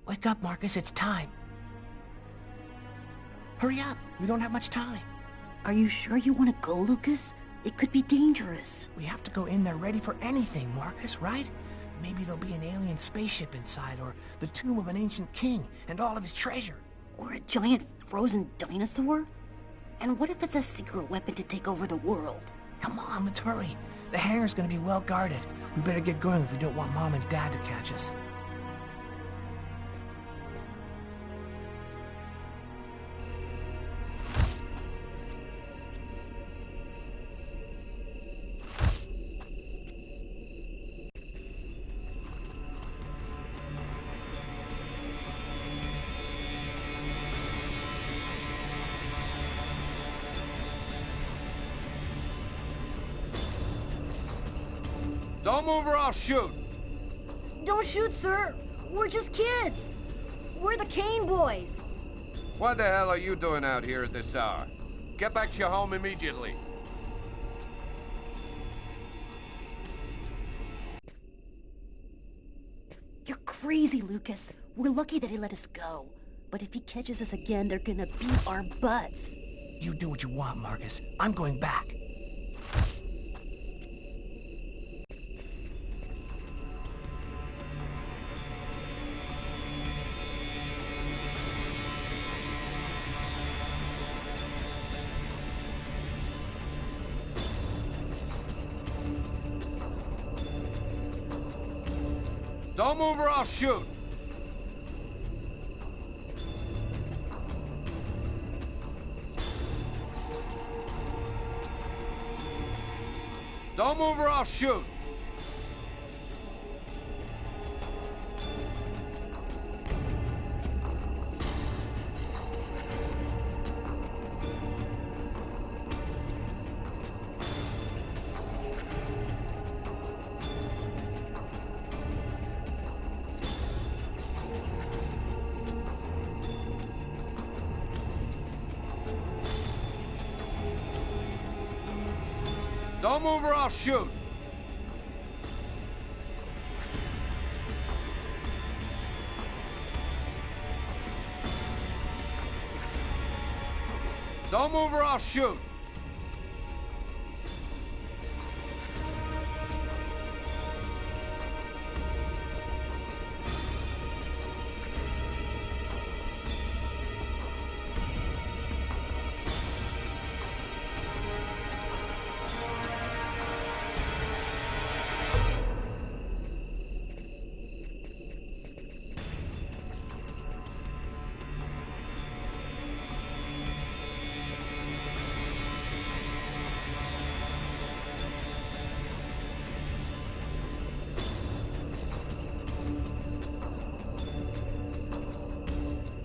Wake up, Marcus, it's time. Hurry up, we don't have much time. Are you sure you want to go, Lucas? It could be dangerous. We have to go in there ready for anything, Marcus, right? Maybe there'll be an alien spaceship inside, or the tomb of an ancient king, and all of his treasure. Or a giant frozen dinosaur? And what if it's a secret weapon to take over the world? Come on, let's hurry. The hangar's gonna be well guarded. We better get going if we don't want Mom and Dad to catch us. Don't move or I'll shoot! Don't shoot, sir! We're just kids! We're the Kane boys! What the hell are you doing out here at this hour? Get back to your home immediately. You're crazy, Lucas. We're lucky that he let us go. But if he catches us again, they're gonna beat our butts. You do what you want, Marcus. I'm going back. Don't move or I'll shoot! Don't move or I'll shoot! Don't move or I'll shoot! Don't move or I'll shoot!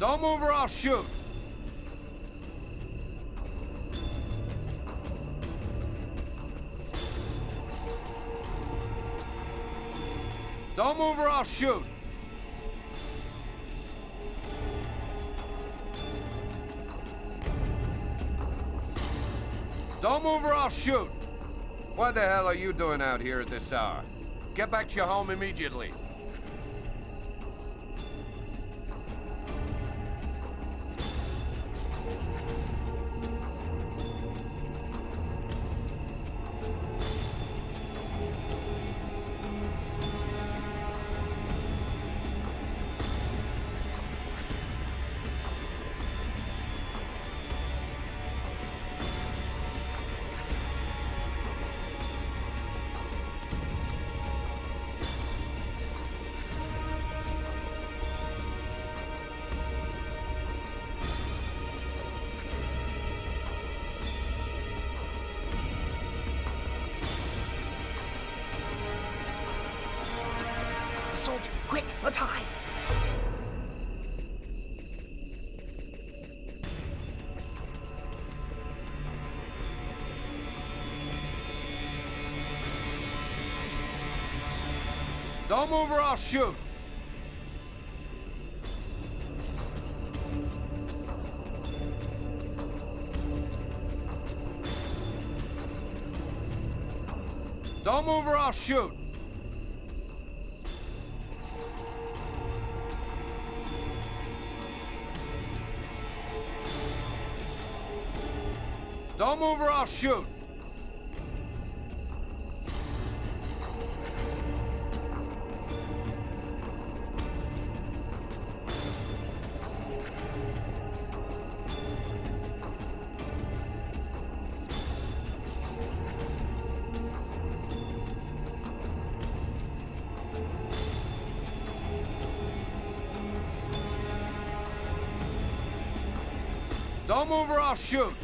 Don't move or I'll shoot! Don't move or I'll shoot! Don't move or I'll shoot! What the hell are you doing out here at this hour? Get back to your home immediately. soldier, quick, let's hide. Don't move or I'll shoot. Don't move or I'll shoot. Don't move or I'll shoot. Don't move or I'll shoot.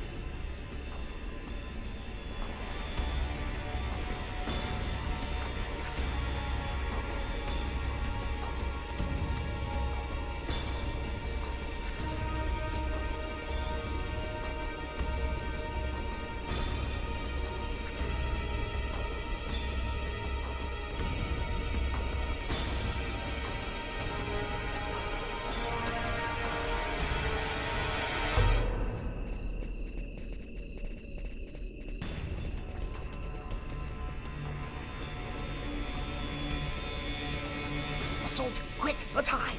Soldier, quick, let's hide.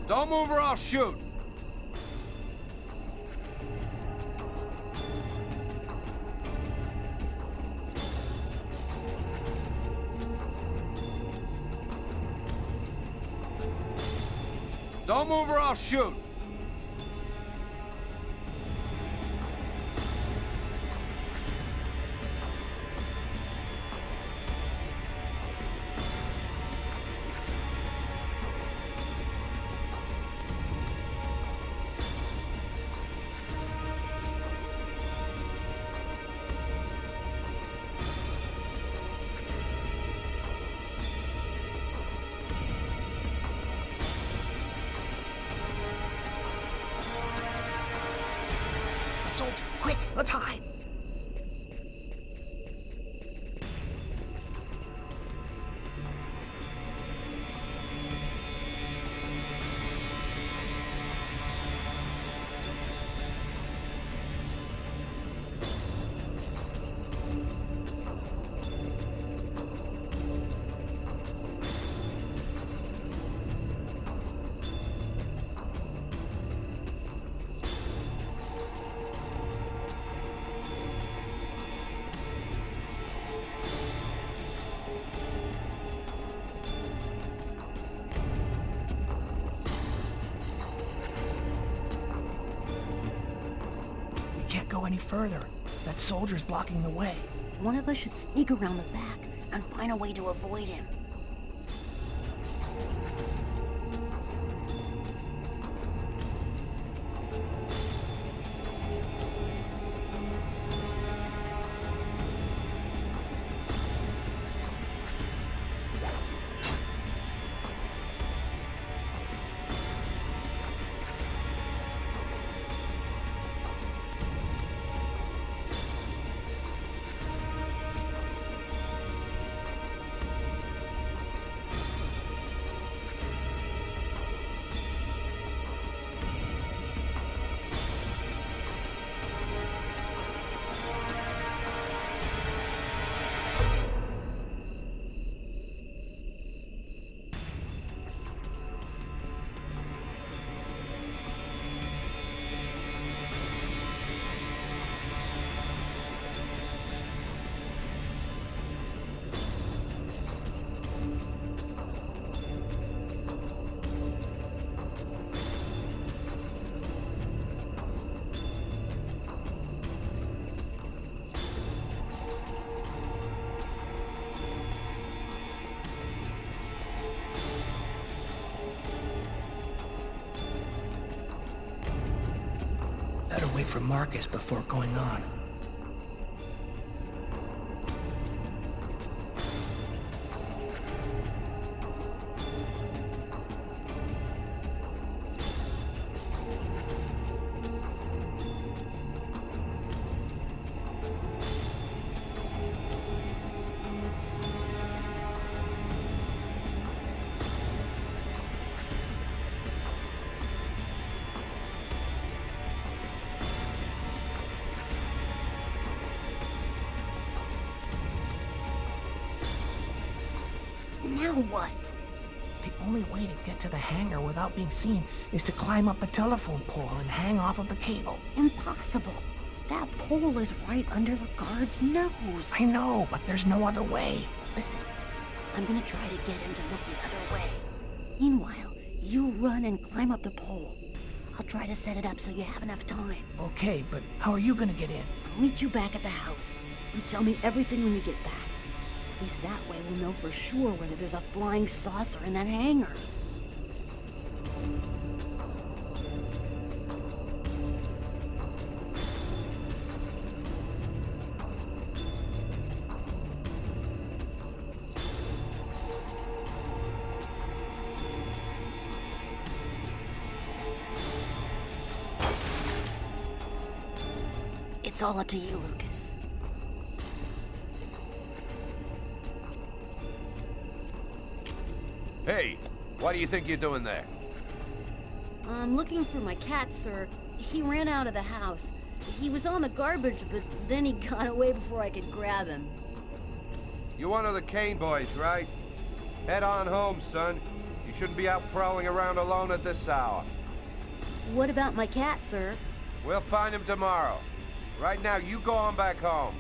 Don't move or I'll shoot. Don't move or I'll shoot. Soldier, quick, let's hide. Can't go any further. That soldier's blocking the way. One of us should sneak around the back and find a way to avoid him. wait for Marcus before going on. Now what? The only way to get to the hangar without being seen is to climb up the telephone pole and hang off of the cable. Impossible. That pole is right under the guard's nose. I know, but there's no other way. Listen, I'm gonna try to get him to look the other way. Meanwhile, you run and climb up the pole. I'll try to set it up so you have enough time. Okay, but how are you gonna get in? I'll meet you back at the house. You tell me everything when you get back. At least that way we'll know for sure whether there's a flying saucer in that hangar. It's all up to you, Lucas. Hey, what do you think you're doing there? I'm looking for my cat, sir. He ran out of the house. He was on the garbage, but then he got away before I could grab him. You're one of the Kane boys, right? Head on home, son. You shouldn't be out prowling around alone at this hour. What about my cat, sir? We'll find him tomorrow. Right now, you go on back home.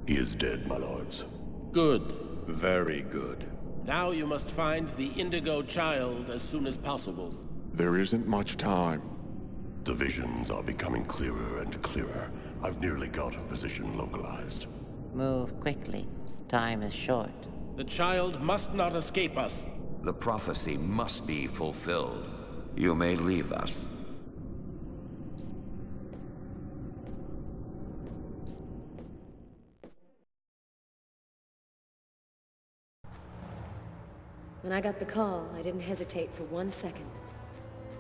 He is dead, my lords. Good. Very good. Now you must find the Indigo Child as soon as possible. There isn't much time. The visions are becoming clearer and clearer. I've nearly got a position localized. Move quickly. Time is short. The child must not escape us. The prophecy must be fulfilled. You may leave us. When I got the call, I didn't hesitate for 1 second.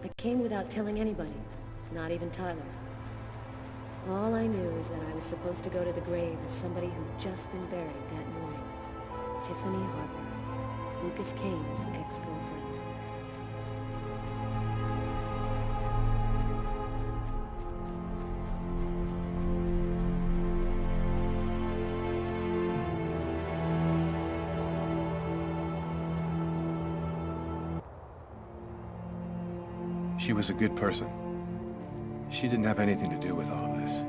I came without telling anybody, not even Tyler. All I knew is that I was supposed to go to the grave of somebody who'd just been buried that morning. Tiffany Harper, Lucas Kane's ex-girlfriend. She was a good person. She didn't have anything to do with all of this.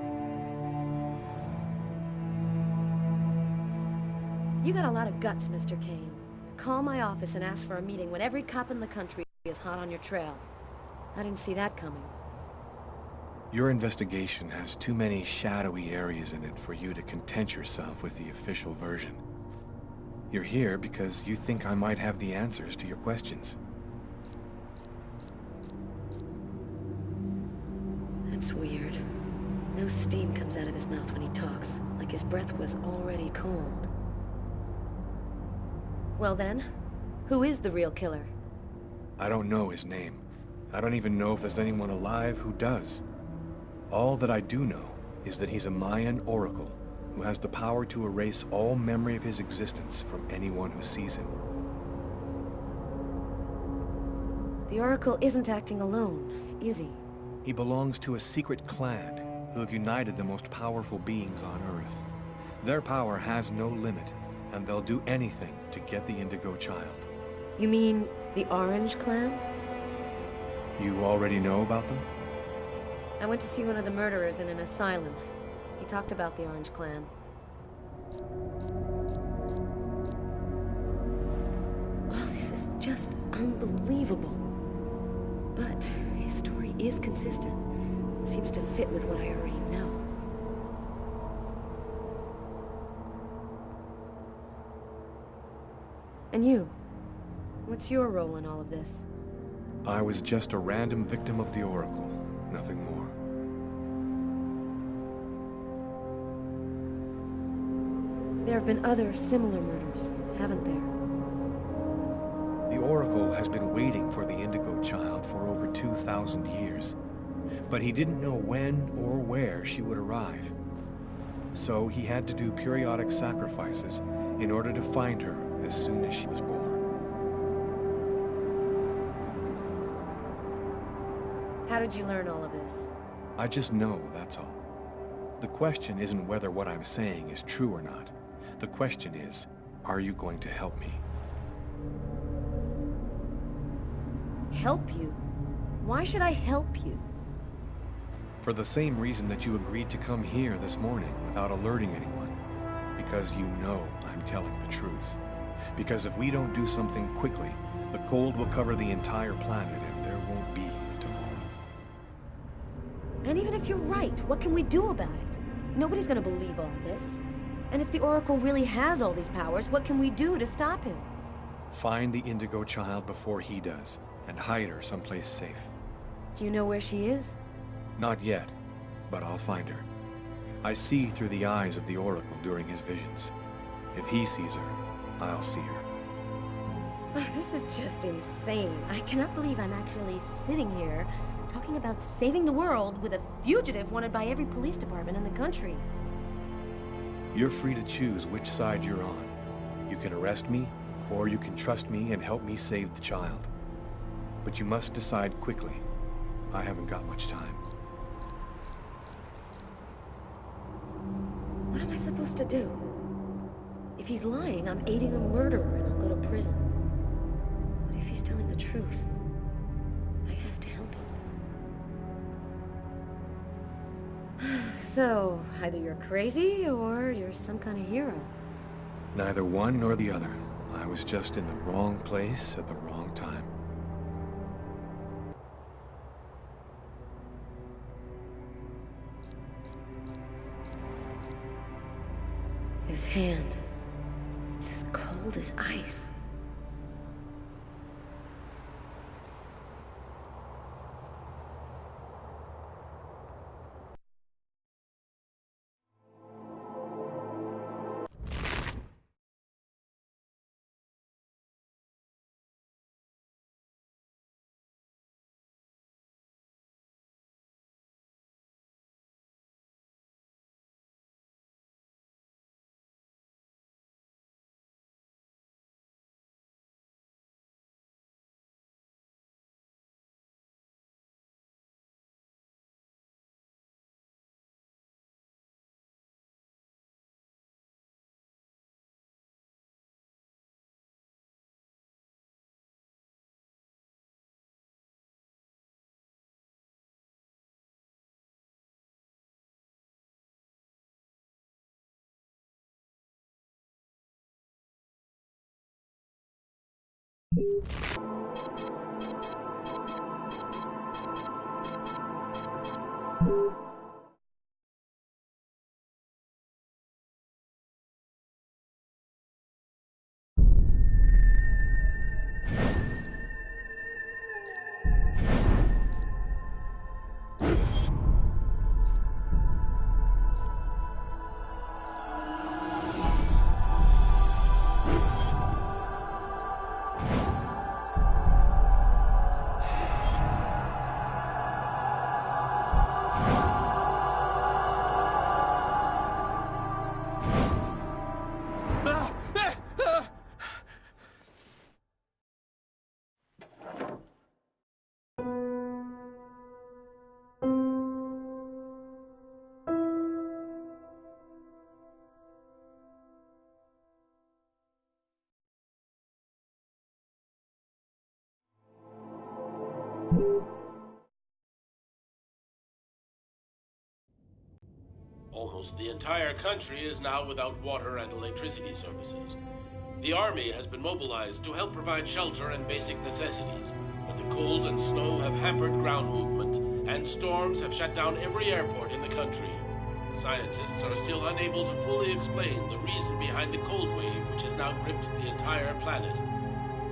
You got a lot of guts, Mr. Kane. To call my office and ask for a meeting when every cop in the country is hot on your trail. I didn't see that coming. Your investigation has too many shadowy areas in it for you to content yourself with the official version. You're here because you think I might have the answers to your questions. That's weird. No steam comes out of his mouth when he talks, like his breath was already cold. Well then, who is the real killer? I don't know his name. I don't even know if there's anyone alive who does. All that I do know is that he's a Mayan oracle who has the power to erase all memory of his existence from anyone who sees him. The Oracle isn't acting alone, is he? He belongs to a secret clan who have united the most powerful beings on Earth. Their power has no limit, and they'll do anything to get the Indigo Child. You mean the Orange Clan? You already know about them? I went to see one of the murderers in an asylum. He talked about the Orange Clan. Oh, this is just unbelievable. But his story is consistent. It seems to fit with what I already know. And you? What's your role in all of this? I was just a random victim of the Oracle, nothing more. There have been other similar murders, haven't there? The Oracle has been waiting for the Indigo Child for over 2,000 years. But he didn't know when or where she would arrive. So he had to do periodic sacrifices in order to find her as soon as she was born. How did you learn all of this? I just know, that's all. The question isn't whether what I'm saying is true or not. The question is, are you going to help me? Help you? Why should I help you? For the same reason that you agreed to come here this morning without alerting anyone. Because you know I'm telling the truth. Because if we don't do something quickly, the cold will cover the entire planet and there won't be a tomorrow. And even if you're right, what can we do about it? Nobody's gonna believe all this. And if the Oracle really has all these powers, what can we do to stop him? Find the Indigo Child before he does, and hide her someplace safe. Do you know where she is? Not yet, but I'll find her. I see through the eyes of the Oracle during his visions. If he sees her, I'll see her. This is just insane. I cannot believe I'm actually sitting here talking about saving the world with a fugitive wanted by every police department in the country. You're free to choose which side you're on. You can arrest me, or you can trust me and help me save the child. But you must decide quickly. I haven't got much time. What am I supposed to do? If he's lying, I'm aiding a murderer and I'll go to prison. But if he's telling the truth, I have to help him. So, either you're crazy or you're some kind of hero. Neither one nor the other. I was just in the wrong place at the wrong time. His hand, it's as cold as ice. Almost the entire country is now without water and electricity services. The army has been mobilized to help provide shelter and basic necessities, but the cold and snow have hampered ground movement, and storms have shut down every airport in the country. Scientists are still unable to fully explain the reason behind the cold wave which has now gripped the entire planet.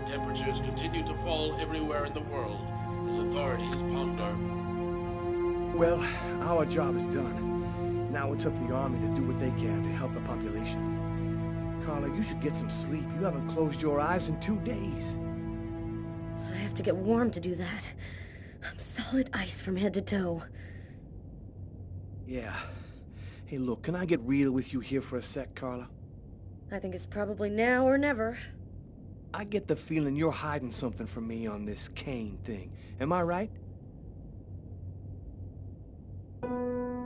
Temperatures continue to fall everywhere in the world as authorities ponder. Well, our job is done. Now it's up to the army to do what they can to help the population. Carla, you should get some sleep. You haven't closed your eyes in 2 days. I have to get warm to do that. I'm solid ice from head to toe. Yeah. Hey, look, can I get real with you here for a sec, Carla? I think it's probably now or never. I get the feeling you're hiding something from me on this Kane thing. Am I right?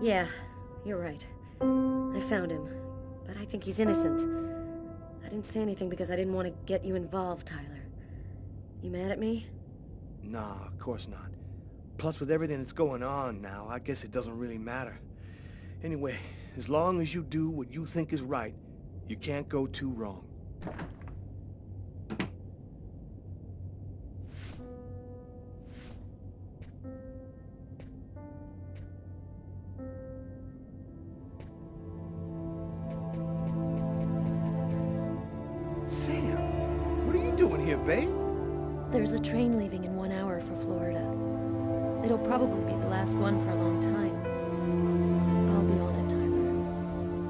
Yeah, you're right. I found him, but I think he's innocent. I didn't say anything because I didn't want to get you involved, Tyler. You mad at me? Nah, of course not. Plus, with everything that's going on now, I guess it doesn't really matter. Anyway, as long as you do what you think is right, you can't go too wrong. Sam, what are you doing here, babe? There's a train leaving in 1 hour for Florida. It'll probably be the last one for a long time. I'll be on it, Tyler.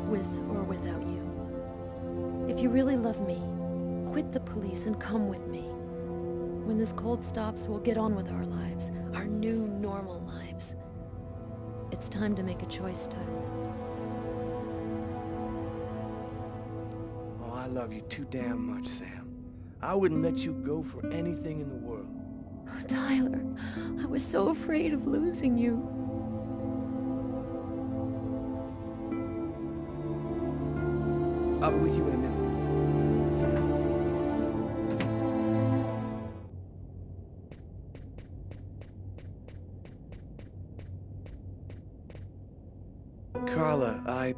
With or without you. If you really love me, quit the police and come with me. When this cold stops, we'll get on with our lives. Our new, normal lives. It's time to make a choice, Tyler. Oh, I love you too damn much, Sam. I wouldn't let you go for anything in the world. Oh, Tyler, I was so afraid of losing you. I'll be with you in a minute. Carla,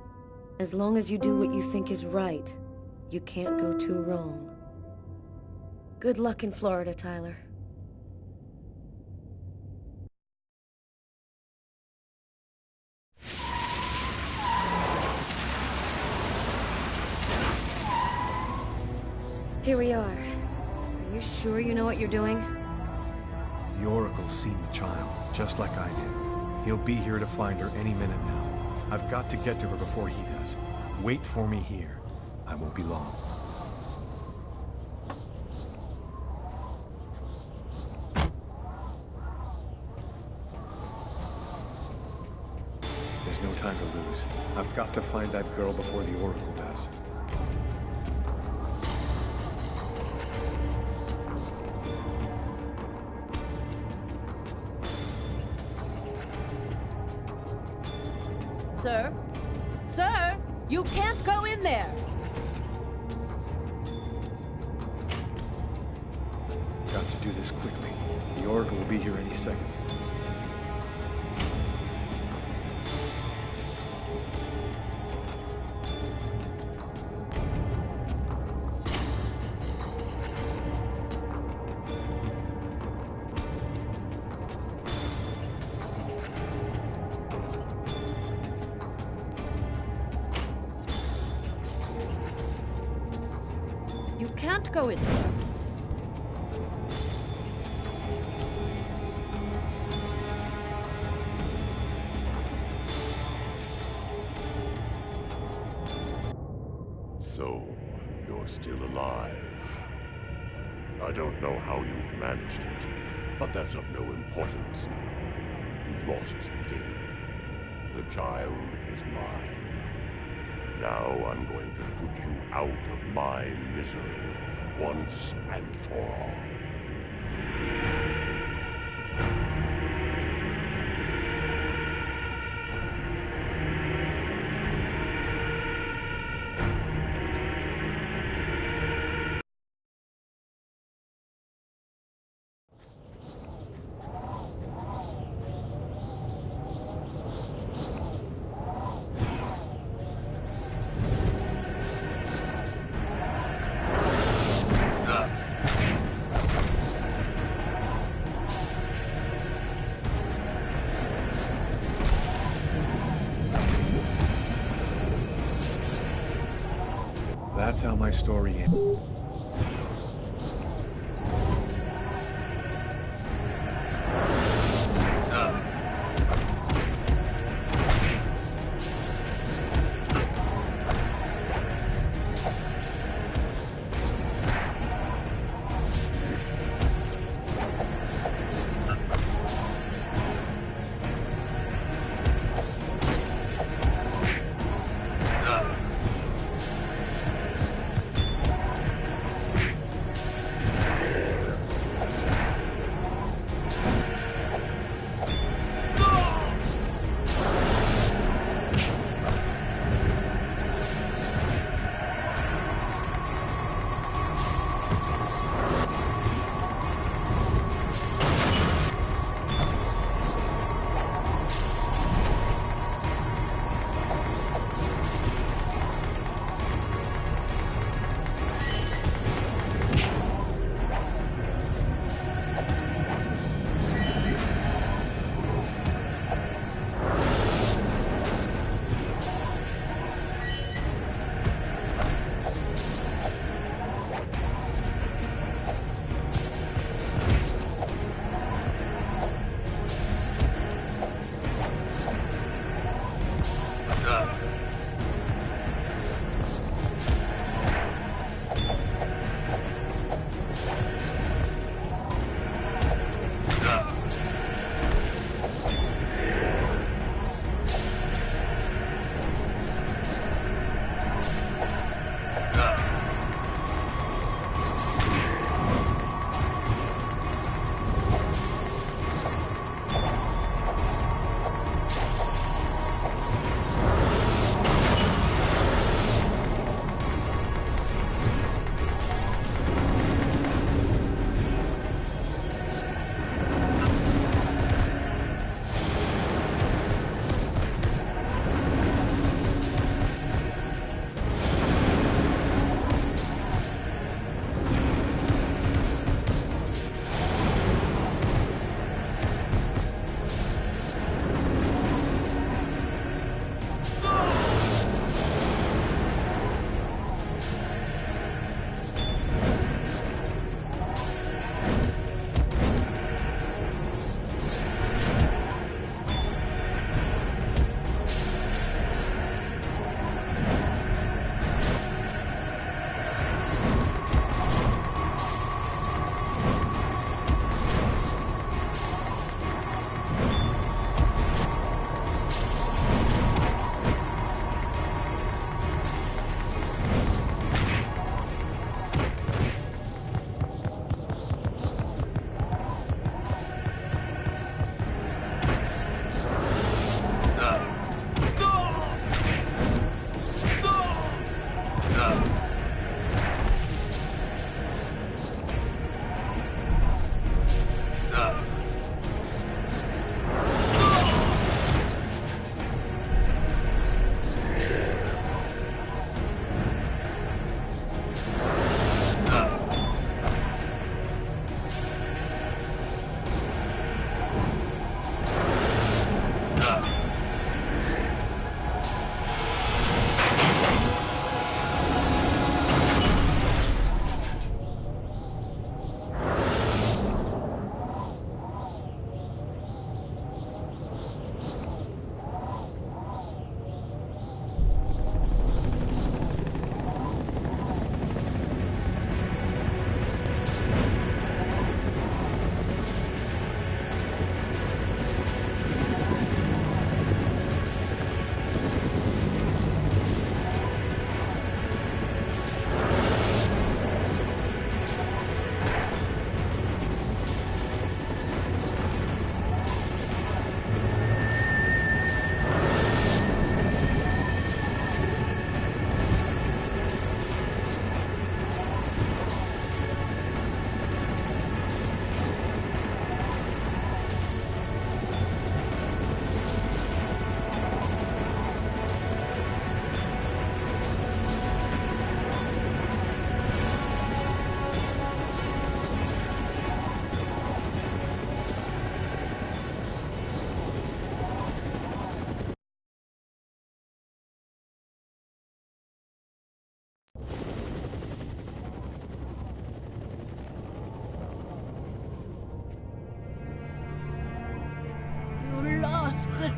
As long as you do what you think is right, you can't go too wrong. Good luck in Florida, Tyler. Here we are. Are you sure you know what you're doing? The Oracle's seen the child, just like I did. He'll be here to find her any minute now. I've got to get to her before he does. Wait for me here. I won't be long. There's no time to lose. I've got to find that girl before the Oracle does. Sir? Sir! You can't go in there! Got to do this quickly. The Oracle will be here any second. You can't go in, sir. So, you're still alive. I don't know how you've managed it, but that's of no importance now. You've lost the game. The child is mine. Now I'm going to put you out of my misery once and for all. That's how my story ends.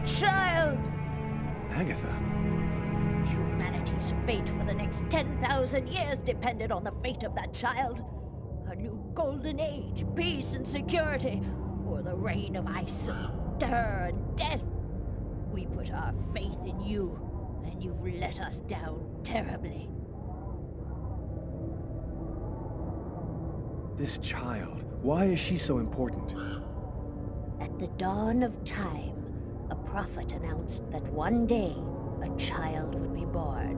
child! Agatha? Humanity's fate for the next 10,000 years depended on the fate of that child. A new golden age, peace and security, or the reign of ice and terror and death. We put our faith in you, and you've let us down terribly. This child, why is she so important? At the dawn of time, a prophet announced that one day a child would be born,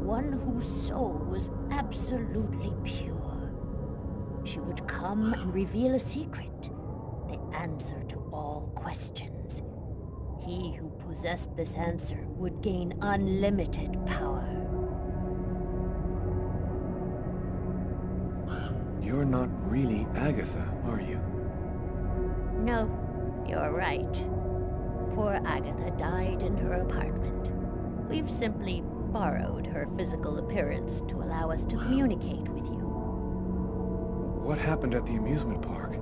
one whose soul was absolutely pure. She would come and reveal a secret, the answer to all questions. He who possessed this answer would gain unlimited power. You're not really Agatha, are you? No, you're right. Poor Agatha died in her apartment. We've simply borrowed her physical appearance to allow us to communicate with you. What happened at the amusement park?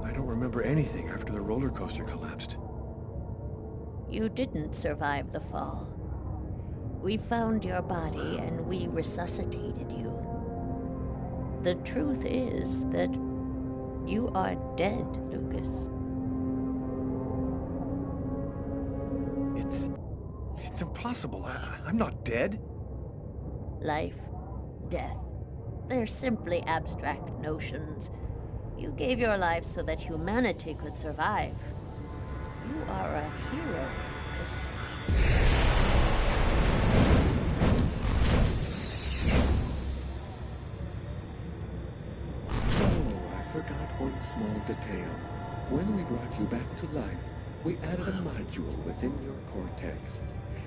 I don't remember anything after the roller coaster collapsed. You didn't survive the fall. We found your body and we resuscitated you. The truth is that you are dead, Lucas. It's impossible. I'm not dead. Life, death. They're simply abstract notions. You gave your life so that humanity could survive. You are a hero, Lucas. Oh, I forgot one small detail. When we brought you back to life, we added a module within your cortex.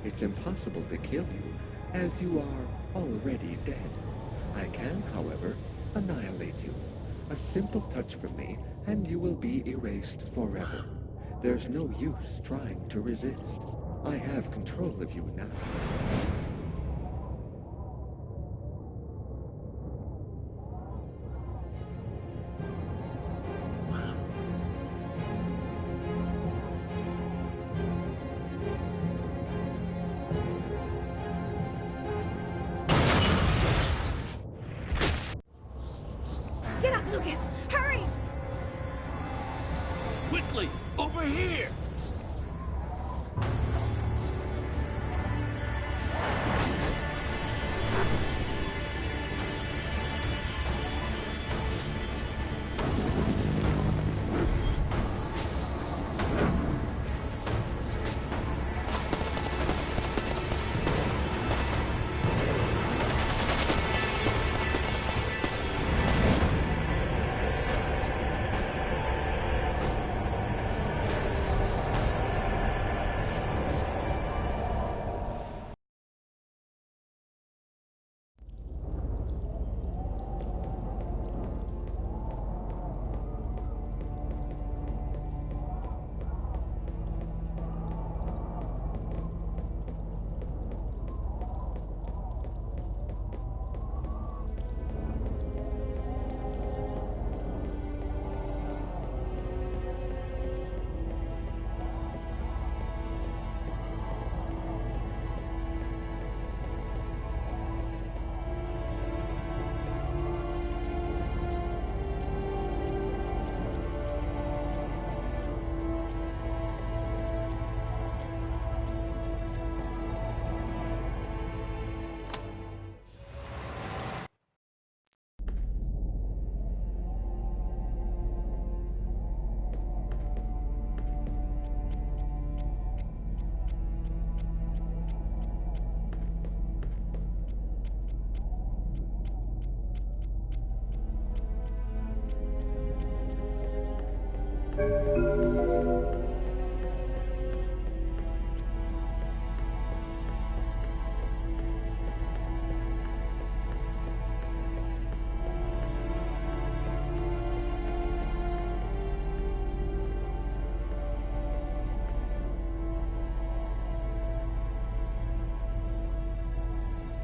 It's impossible to kill you, as you are already dead. I can, however, annihilate you. A simple touch from me, and you will be erased forever. There's no use trying to resist. I have control of you now. Get up, Lucas! Hurry! Quickly! Over here!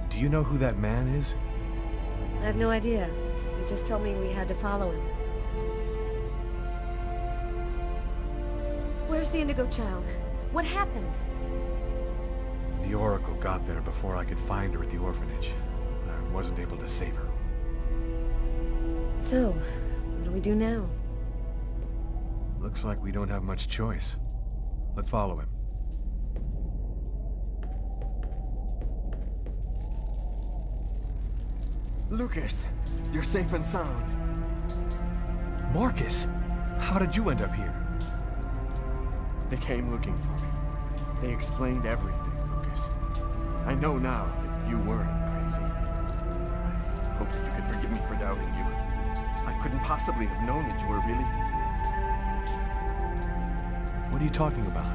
Do you know who that man is? I have no idea. He just told me we had to follow him. Where's the Indigo Child? What happened? The Oracle got there before I could find her at the orphanage. I wasn't able to save her. So, what do we do now? Looks like we don't have much choice. Let's follow him. Lucas, you're safe and sound. Marcus! How did you end up here? They came looking for me. They explained everything, Lucas. I know now that you weren't crazy. I hope that you can forgive me for doubting you. I couldn't possibly have known that you were really... What are you talking about?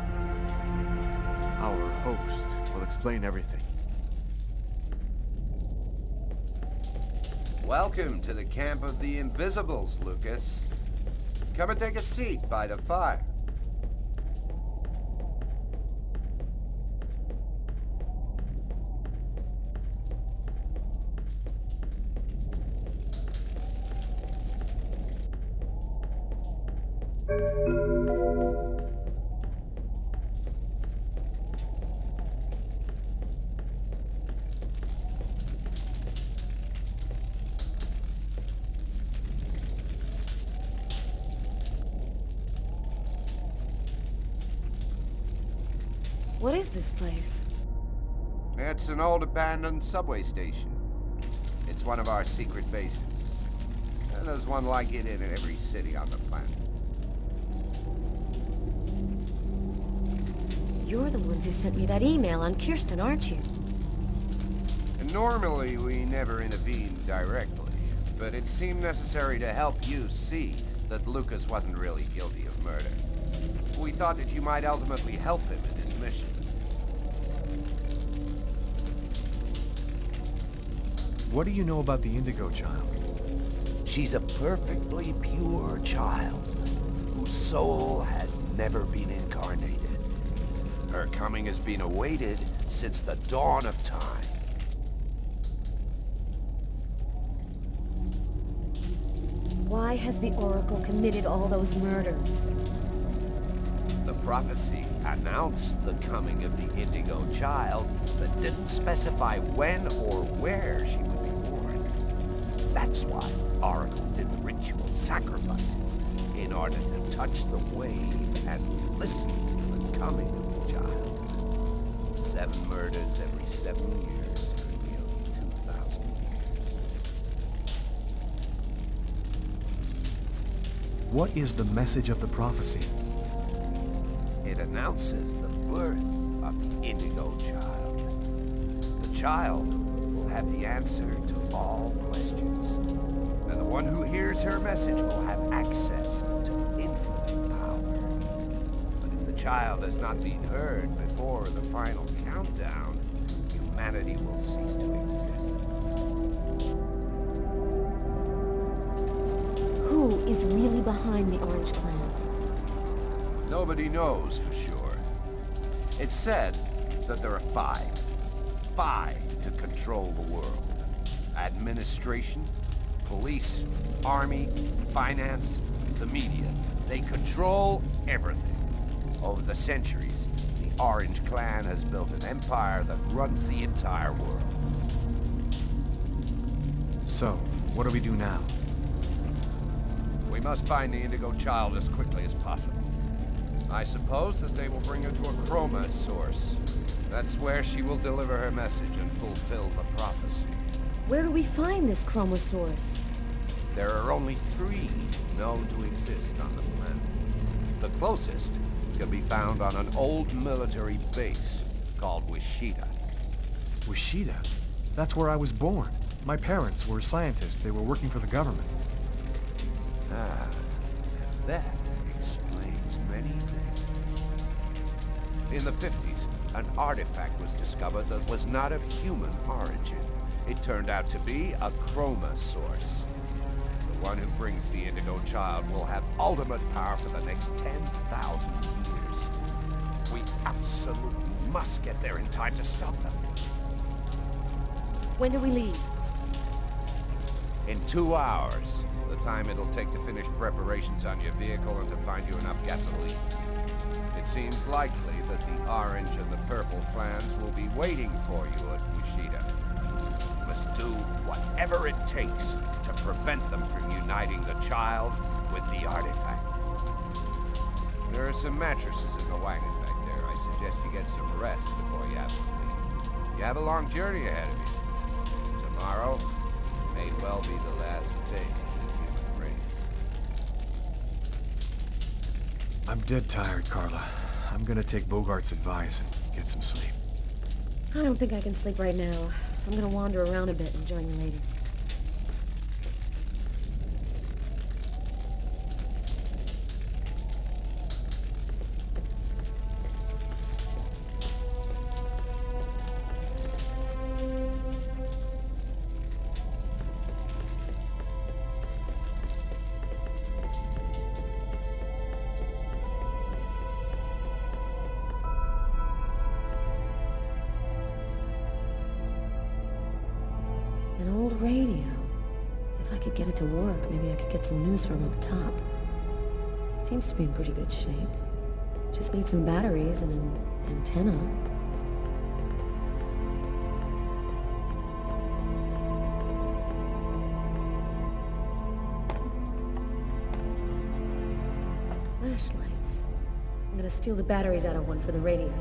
Our host will explain everything. Welcome to the camp of the Invisibles, Lucas. Come and take a seat by the fire. What is this place? It's an old abandoned subway station. It's one of our secret bases. And there's one like it in every city on the planet. You're the ones who sent me that email on Kirsten, aren't you? And normally, we never intervene directly, but it seemed necessary to help you see that Lucas wasn't really guilty of murder. We thought that you might ultimately help him in his mission. What do you know about the Indigo Child? She's a perfectly pure child, whose soul has never been incarnated. Her coming has been awaited since the dawn of time. Why has the Oracle committed all those murders? The prophecy announced the coming of the Indigo Child, but didn't specify when or where she would be born. That's why Oracle did the ritual sacrifices, in order to touch the wave and listen for the coming of the child. 7 murders every 7 years for nearly 2,000 years. What is the message of the prophecy? It announces the birth of the Indigo Child. The child will have the answer to all questions. And the one who hears her message will have access to infinite power. But if the child has not been heard before the final countdown, humanity will cease to exist. Who is really behind the Orange Clan? Nobody knows for sure. It's said that there are 5. 5 to control the world. Administration, police, army, finance, the media. They control everything. Over the centuries, the Orange Clan has built an empire that runs the entire world. So, what do we do now? We must find the Indigo Child as quickly as possible. I suppose that they will bring her to a chroma source. That's where she will deliver her message and fulfill the prophecy. Where do we find this chroma source? There are only 3 known to exist on the planet. The closest can be found on an old military base called Wichita. Wichita? That's where I was born. My parents were scientists. They were working for the government. Ah, that explains many things. In the 50s, an artifact was discovered that was not of human origin. It turned out to be a chroma source. The one who brings the Indigo Child will have ultimate power for the next 10,000 years. We absolutely must get there in time to stop them. When do we leave? In 2 hours, the time it'll take to finish preparations on your vehicle and to find you enough gasoline. It seems likely that the Orange and the Purple clans will be waiting for you at Wichita. You must do whatever it takes to prevent them from uniting the child with the artifact. There are some mattresses in the wagon back there. I suggest you get some rest before you have to leave. You have a long journey ahead of you. Tomorrow may well be the last day of the human race. I'm dead tired, Carla. I'm gonna take Bogart's advice and get some sleep. I don't think I can sleep right now. I'm gonna wander around a bit and join you later. An old radio. If I could get it to work, maybe I could get some news from up top. Seems to be in pretty good shape. Just need some batteries and an antenna. Flashlights. I'm gonna steal the batteries out of one for the radio.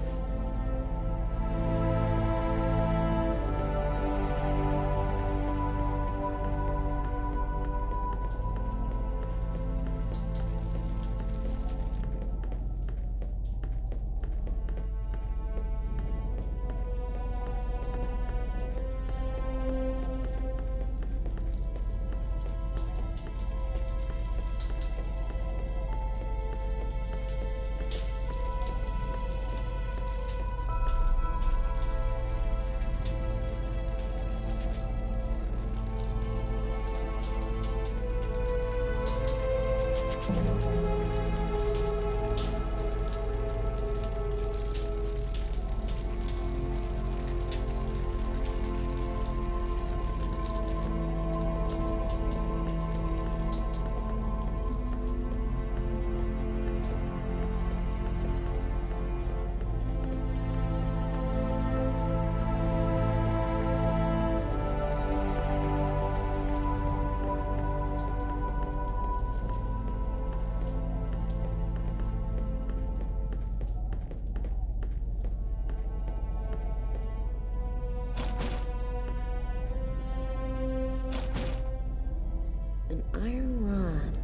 An iron rod.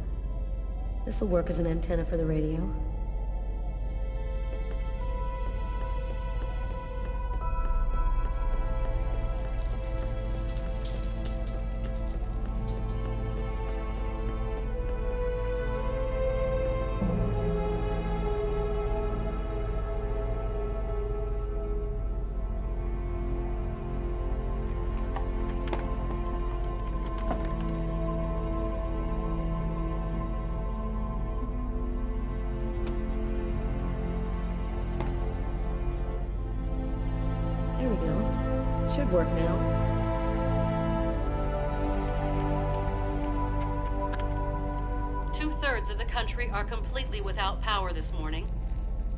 This'll work as an antenna for the radio. There we go. It should work now. Two-thirds of the country are completely without power this morning.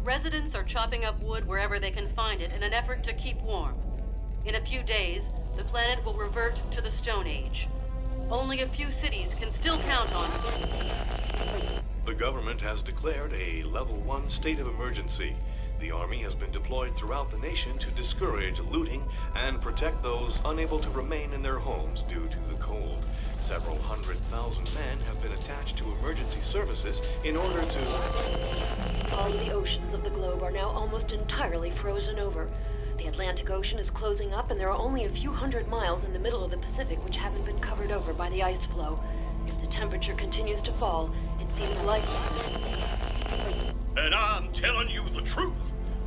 Residents are chopping up wood wherever they can find it in an effort to keep warm. In a few days, the planet will revert to the Stone Age. Only a few cities can still count on it. The government has declared a Level 1 state of emergency. The Army has been deployed throughout the nation to discourage looting and protect those unable to remain in their homes due to the cold. Several 100,000 men have been attached to emergency services in order to... All of the oceans of the globe are now almost entirely frozen over. The Atlantic Ocean is closing up, and there are only a few hundred miles in the middle of the Pacific which haven't been covered over by the ice flow. If the temperature continues to fall, it seems likely... And I'm telling you the truth.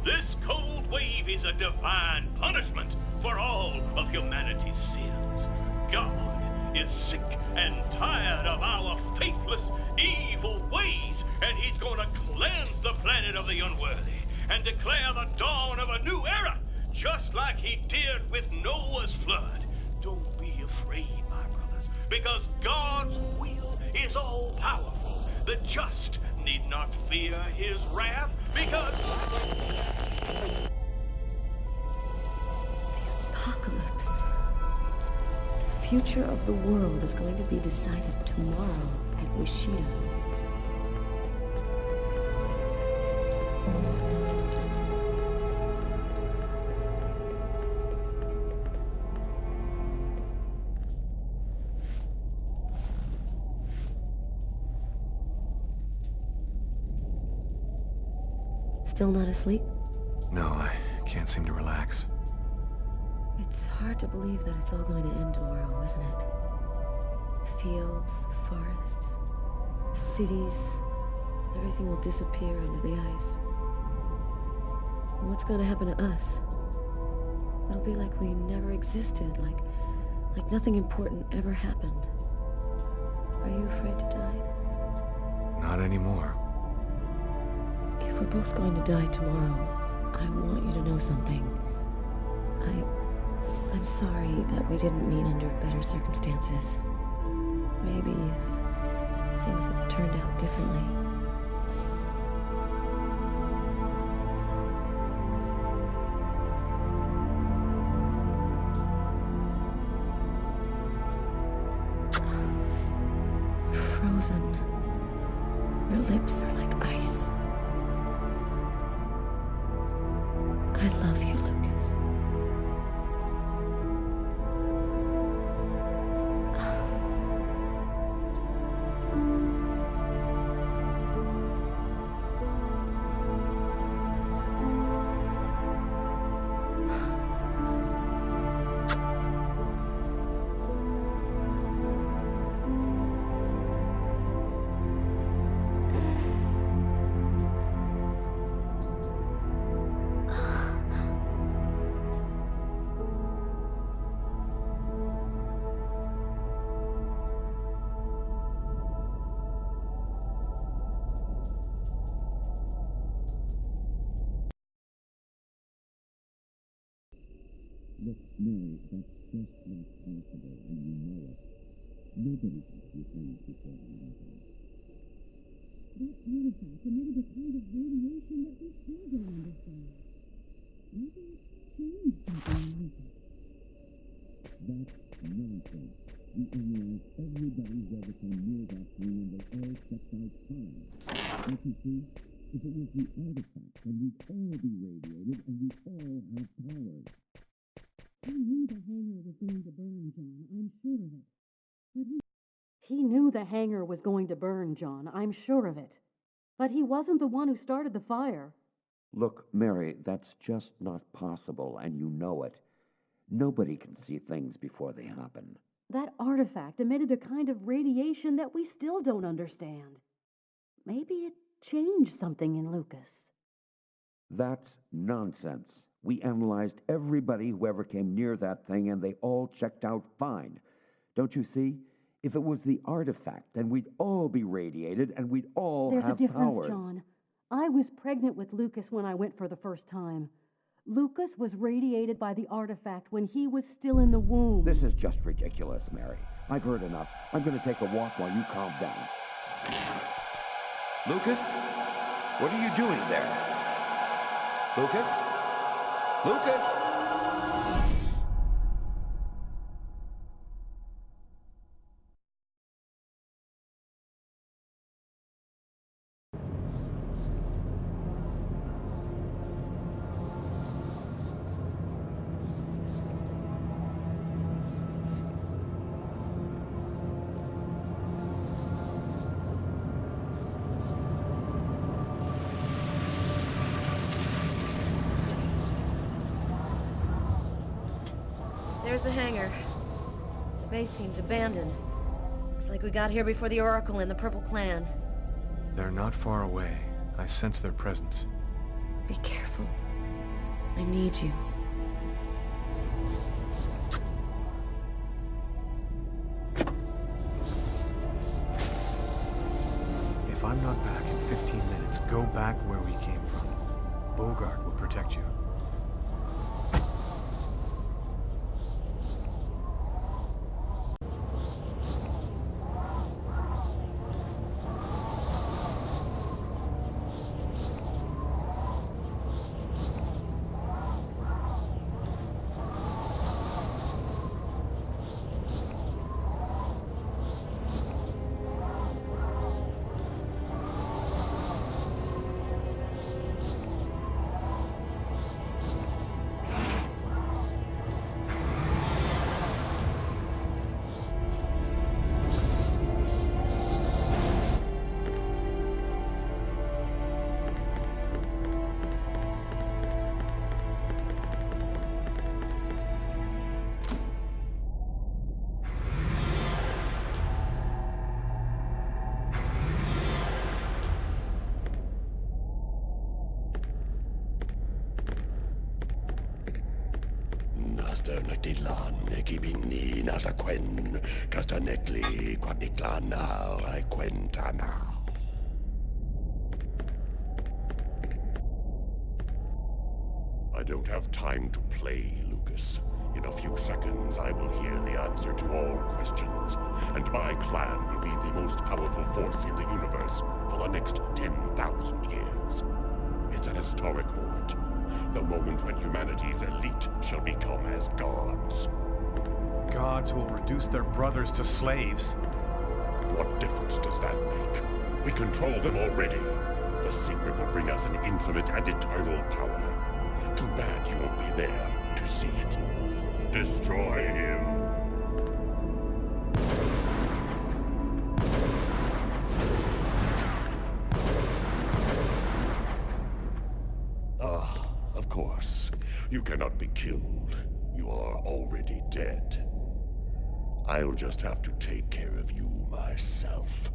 This cold wave is a divine punishment for all of humanity's sins. God is sick and tired of our faithless, evil ways, and he's gonna cleanse the planet of the unworthy and declare the dawn of a new era, just like he did with Noah's flood. Don't be afraid, my brothers. because God's will is all-powerful. The just need not fear his wrath, because... Apocalypse. The future of the world is going to be decided tomorrow at Wishida. Still not asleep? No, I can't seem to relax. It's hard to believe that it's all going to end tomorrow, isn't it? The fields, the forests, the cities, everything will disappear under the ice. And what's going to happen to us? It'll be like we never existed, like nothing important ever happened. Are you afraid to die? Not anymore. If we're both going to die tomorrow, I want you to know something. I'm sorry that we didn't meet under better circumstances. Maybe if things had turned out differently. Frozen. Your lips are like ice. I love you, Lucas. Look, Mary, that's just not possible, and you know it. Nobody can see things before they happen. That artifact emitted a kind of radiation that we still don't understand. Maybe it changed something in Lucas. That's nonsense. We analyzed everybody who ever came near that thing, and they all checked out fine. Don't you see? If it was the artifact, then we'd all be radiated, and we'd all have powers. He knew the hangar was going to burn, John. I'm sure of it. But he knew the hangar was going to burn, John. I'm sure of it. But he wasn't the one who started the fire. Look, Mary, that's just not possible, and you know it. Nobody can see things before they happen. That artifact emitted a kind of radiation that we still don't understand. Maybe it changed something in Lucas. That's nonsense. We analyzed everybody who ever came near that thing, and they all checked out fine. Don't you see? If it was the artifact, then we'd all be radiated, and we'd all have powers. There's a difference, John. I was pregnant with Lucas when I went for the first time. Lucas was radiated by the artifact when he was still in the womb. This is just ridiculous, Mary. I've heard enough. I'm going to take a walk while you calm down. Lucas? What are you doing there? Lucas? Lucas! There's the hangar. The base seems abandoned. Looks like we got here before the Oracle and the Purple Clan. They're not far away. I sense their presence. Be careful. I need you. If I'm not back in 15 minutes, go back where we came from. Bogart will protect you. Nagdilan, Gibini, Nataquen, Castanecli, Quadiclana, Quentana. I don't have time to play, Lucas. In a few seconds, I will hear the answer to all questions, and my clan will be the most powerful force in the universe for the next 10,000 years. It's an historic moment. The moment when humanity's elite shall become as gods. Gods who will reduce their brothers to slaves. What difference does that make? We control them already. The secret will bring us an infinite and eternal power. Too bad you won't be there to see it. Destroy him. Ah, of course. You cannot be killed. You are already dead. I'll just have to take care of you myself.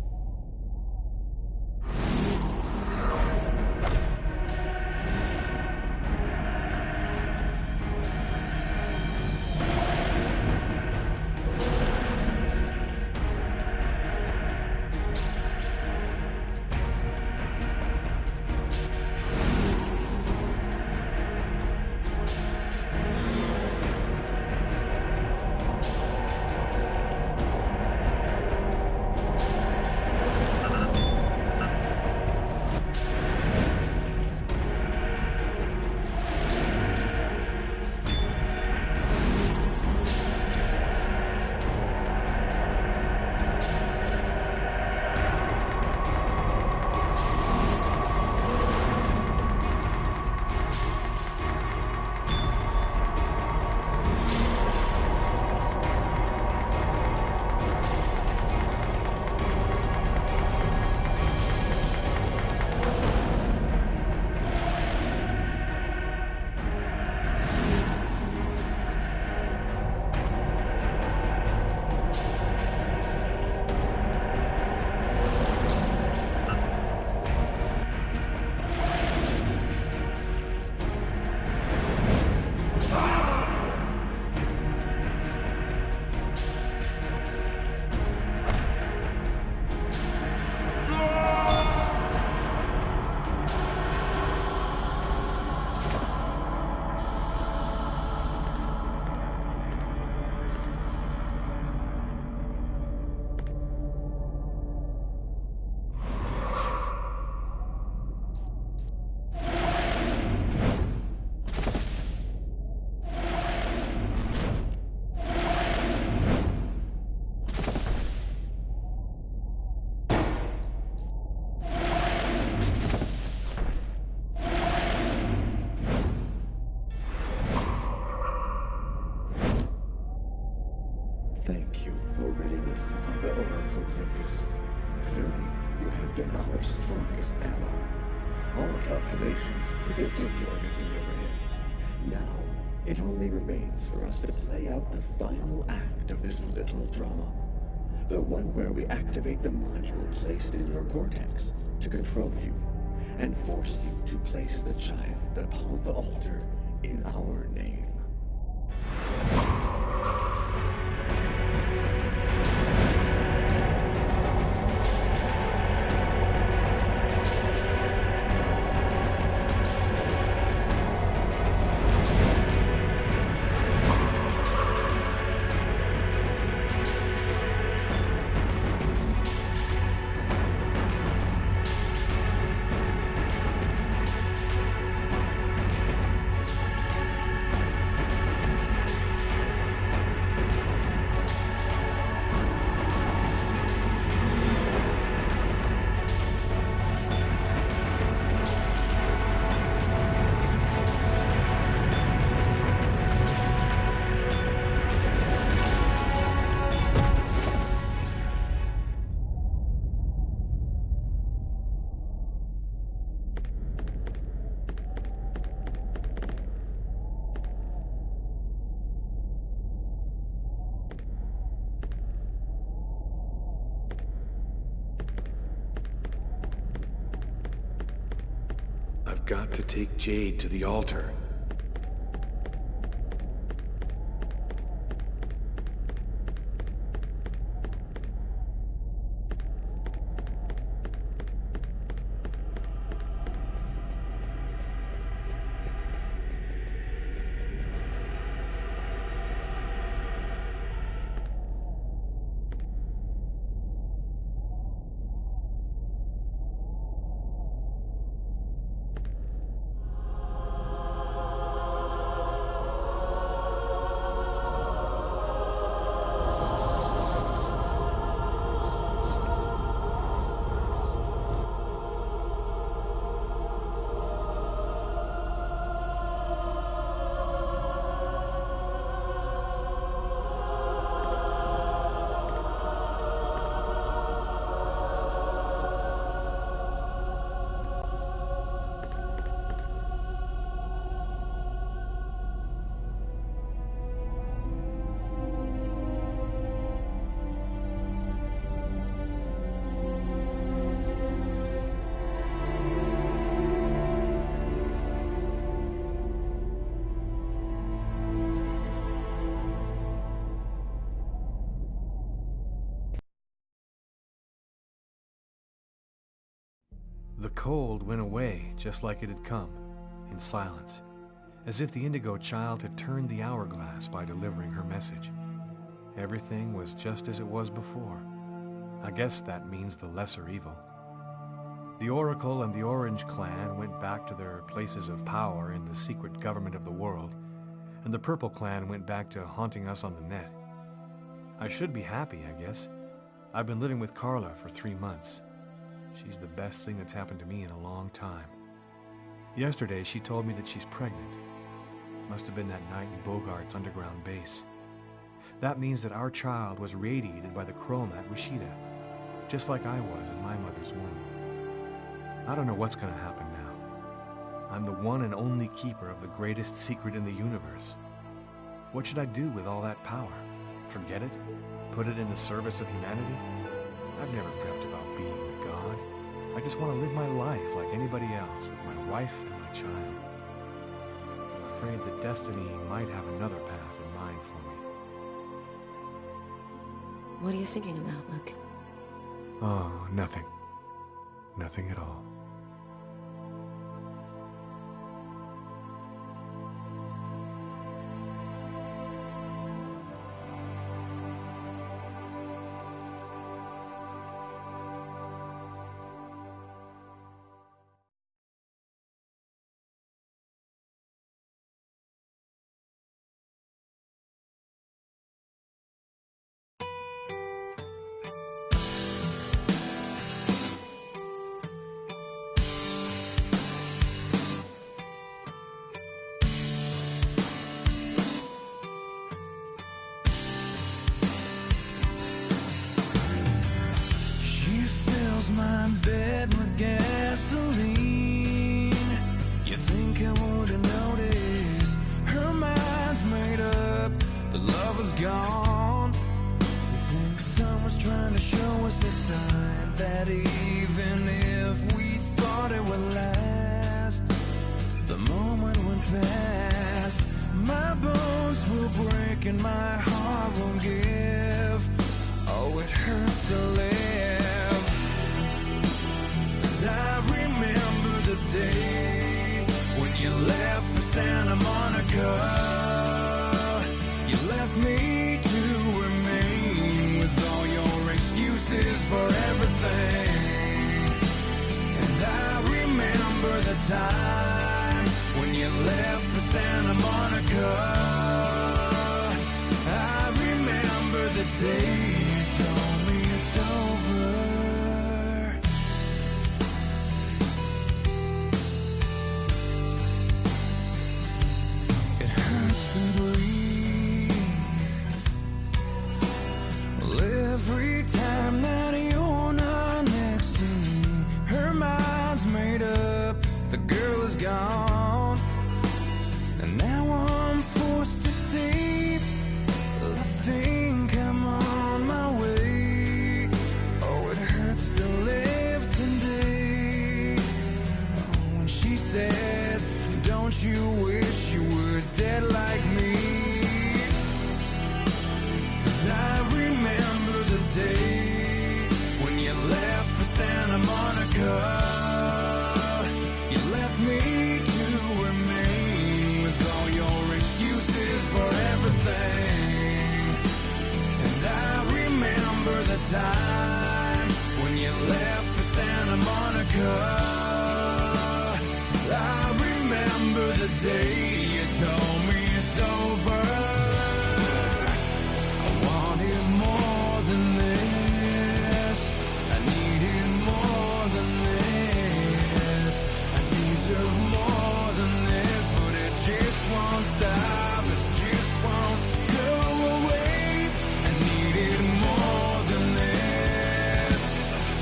Thank you for ridding us of the Oracle Thinkers. Clearly, you have been our strongest ally. Our calculations predicted your victory over him. Now, it only remains for us to play out the final act of this little drama. The one where we activate the module placed in your cortex to control you, and force you to place the child upon the altar in our name. I've got to take Jade to the altar. The cold went away just like it had come, in silence, as if the Indigo Child had turned the hourglass by delivering her message. Everything was just as it was before. I guess that means the lesser evil. The Oracle and the Orange Clan went back to their places of power in the secret government of the world, and the Purple Clan went back to haunting us on the net. I should be happy, I guess. I've been living with Carla for 3 months. She's the best thing that's happened to me in a long time. Yesterday, she told me that she's pregnant. Must have been that night in Bogart's underground base. That means that our child was radiated by the chrome at Rashida, just like I was in my mother's womb. I don't know what's going to happen now. I'm the one and only keeper of the greatest secret in the universe. What should I do with all that power? Forget it? Put it in the service of humanity? I've never dreamt about being a god. I just want to live my life like anybody else with my wife and my child. I'm afraid that destiny might have another path in mind for me. What are you thinking about, Luke? Oh, nothing. Nothing at all. My bed with gasoline. You think I wouldn't notice? Her mind's made up, the love is gone. You think someone's trying to show us a sign that even if we thought it would last, the moment went past. My bones will break and my heart won't give. Oh, it hurts to live. I remember the day when you left for Santa Monica. You left me to remain with all your excuses for everything. And I remember the time when you left for Santa Monica. I remember the day you told me it's over. Every time that you're not next to me, her mind's made up, the girl is gone. And now I'm forced to see, I think I'm on my way. Oh, it hurts to live today. Oh, when she says, don't you wish you were dead like me? I remember the day when you left for Santa Monica. You left me to remain with all your excuses for everything. And I remember the time when you left for Santa Monica. I remember the day you told me it's over. More than this, but it just won't stop, it just won't go away. I needed more than this,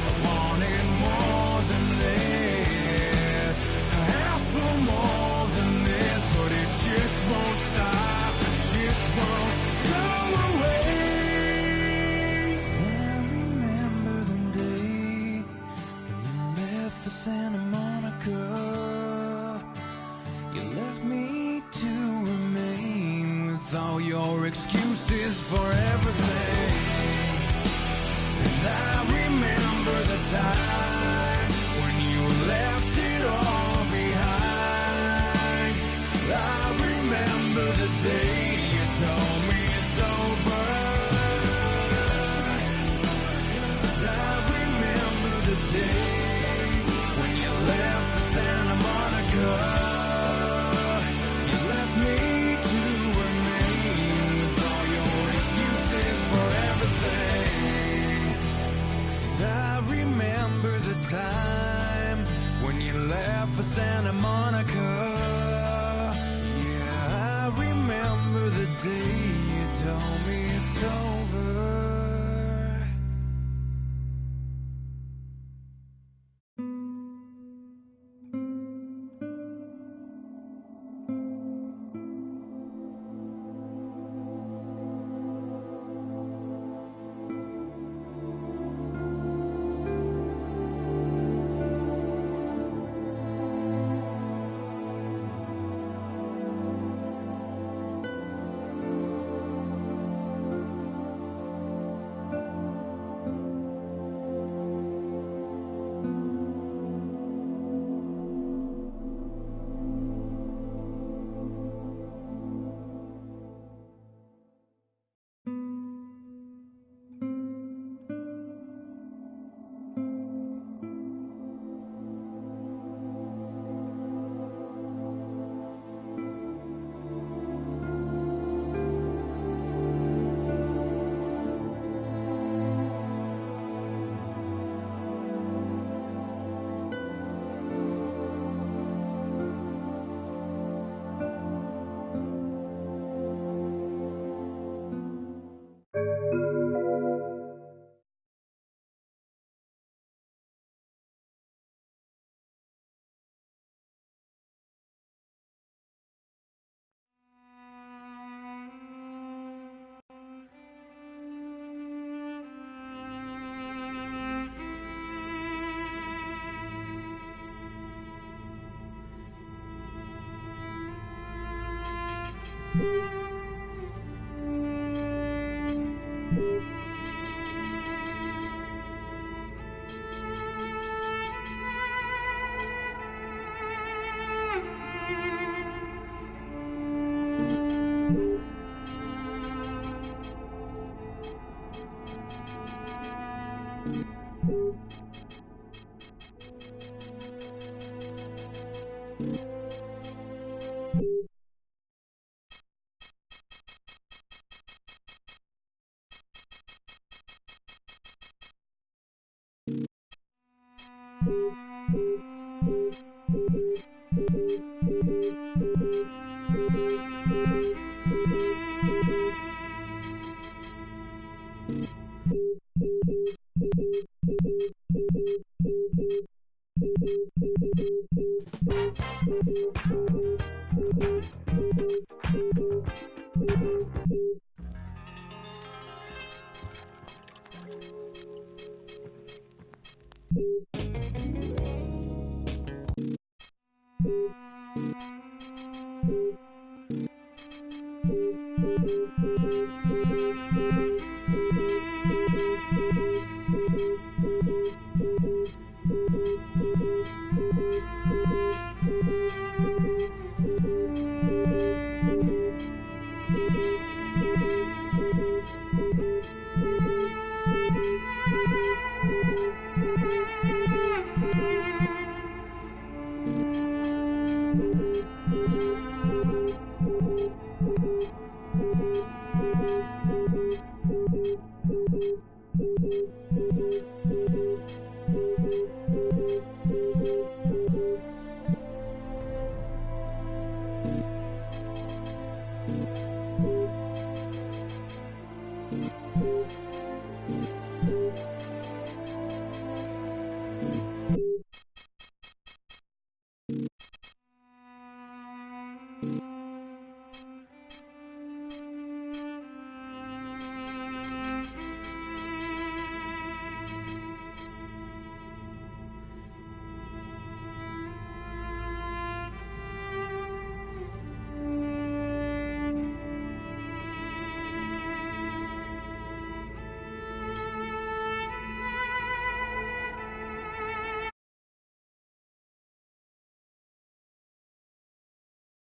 I wanted more than this, I asked for more than this, but it just won't stop, it just won't go away. I remember the day when you left for Santa Monica. Me to remain with all your excuses for everything. And I remember the time when you left I remember the time when you left for Santa Monica. Yeah, I remember the day you told me it's over.